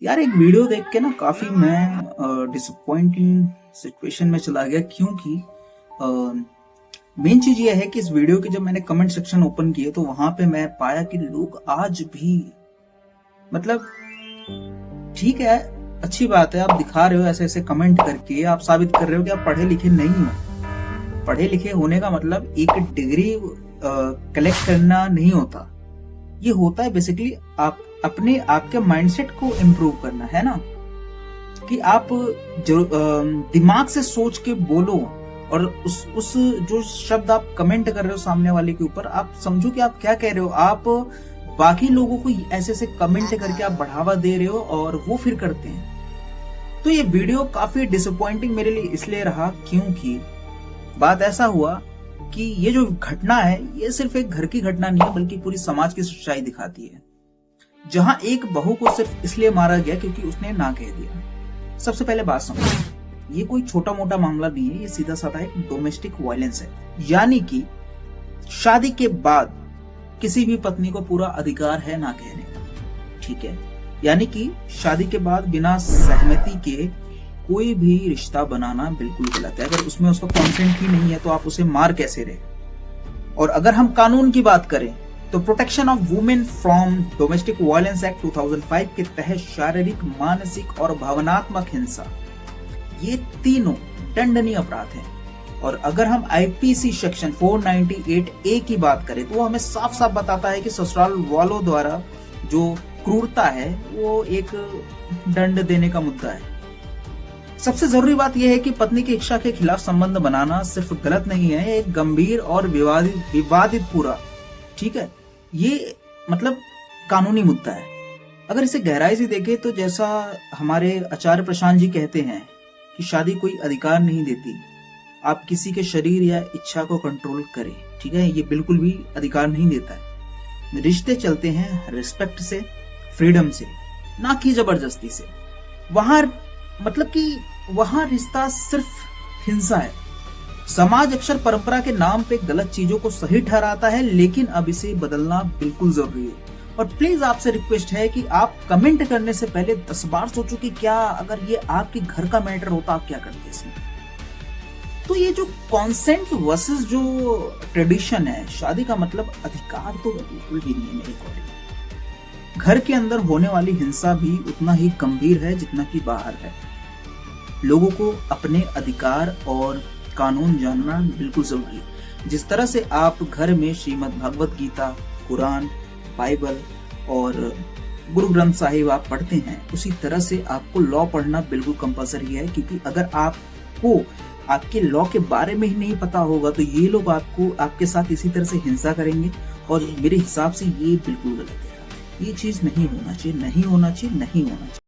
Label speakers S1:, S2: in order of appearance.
S1: यार एक वीडियो देख के ना काफी मैं डिसअपॉइंटिंग सिचुएशन में चला गया, क्योंकि मेन चीज ये है कि इस वीडियो के जब मैंने कमेंट सेक्शन ओपन किए तो वहां पे मैं पाया कि लोग आज भी मतलब ठीक है, अच्छी बात है, आप दिखा रहे हो ऐसे ऐसे कमेंट करके, आप साबित कर रहे हो कि आप पढ़े लिखे नहीं हो। पढ़े लिखे होने का मतलब एक डिग्री कलेक्ट करना नहीं होता। ये होता है बेसिकली आप अपने आपके माइंडसेट को इम्प्रूव करना, है ना, कि आप जो दिमाग से सोच के बोलो और उस जो शब्द आप कमेंट कर रहे हो सामने वाले के ऊपर, आप समझो कि आप क्या कह रहे हो। आप बाकी लोगों को ऐसे ऐसे कमेंट करके आप बढ़ावा दे रहे हो और वो फिर करते हैं। तो ये वीडियो काफी डिसअपॉइंटिंग मेरे लिए इसलिए रहा क्योंकि बात ऐसा हुआ कि ये जो घटना है ये सिर्फ एक घर की घटना नहीं है, बल्कि पूरी समाज की सच्चाई दिखाती है, जहां एक बहू को सिर्फ इसलिए मारा गया क्योंकि उसने ना कह दिया। सबसे पहले बात समझो, ये कोई छोटा मोटा मामला नहीं है, ये सीधा साधा एक डोमेस्टिक वायलेंस है। यानी कि शादी के बाद किसी भी पत्नी को पूरा अधिकार है ना कहने का, ठीक है। यानी कि शादी के बाद बिना सहमति के कोई भी रिश्ता बनाना बिल्कुल गलत है। अगर उसमें उसका कॉन्सेंट ही नहीं है तो आप उसे मार कैसे रहे। और अगर हम कानून की बात करें तो protection of women from domestic violence act 2005 के तहत शारीरिक, मानसिक और भावनात्मक हिंसा, ये तीनों दंडनीय अपराध हैं। और अगर हम आईपीसी सेक्शन 498A की बात करें तो वो हमें साफ साफ बताता है कि ससुराल वालों द्वारा जो क्रूरता है वो एक दंड देने का मुद्दा है। सबसे जरूरी बात यह है कि पत्नी की इच्छा के खिलाफ संबंध बनाना सिर्फ गलत नहीं है, एक गंभीर और विवादित पूरा, ठीक है, ये मतलब कानूनी मुद्दा है। अगर इसे गहराई से देखें तो जैसा हमारे आचार्य प्रशांत जी कहते हैं कि शादी कोई अधिकार नहीं देती, आप किसी के शरीर या इच्छा को कंट्रोल करें, ठीक है, ये बिल्कुल भी अधिकार नहीं देता है। रिश्ते चलते हैं रिस्पेक्ट से, फ्रीडम से, ना कि जबरदस्ती से। वहां मतलब कि वहां रिश्ता सिर्फ हिंसा है। समाज अक्सर परंपरा के नाम पे गलत चीजों को सही ठहराता है, लेकिन अब इसे बदलना बिल्कुल जरूरी है। और प्लीज आपसे रिक्वेस्ट है कि आप कमेंट करने से पहले 10 बार सोचो कि क्या अगर ये आपके घर का मैटर होता आप क्या करते इसमें। तो ये जो कॉन्सेंट वर्सेस जो ट्रेडिशन है, शादी का मतलब अधिकार तो बिल्कुल भी नहीं है मेरे अकॉर्डिंग। घर के अंदर होने वाली हिंसा भी उतना ही गंभीर है जितना कि बाहर है। लोगों को अपने अधिकार और कानून जानना बिल्कुल जरूरी है। जिस तरह से आप घर में श्रीमद् भगवत गीता, कुरान, बाइबल और गुरु ग्रंथ साहिब आप पढ़ते हैं, उसी तरह से आपको लॉ पढ़ना बिल्कुल कंपलसरी है। क्योंकि अगर आपको आपके लॉ के बारे में ही नहीं पता होगा तो ये लोग आपको आपके साथ इसी तरह से हिंसा करेंगे, और मेरे हिसाब से ये बिल्कुल गलत है। ये चीज नहीं होना चाहिए, नहीं होना चाहिए, नहीं होना चाहिए।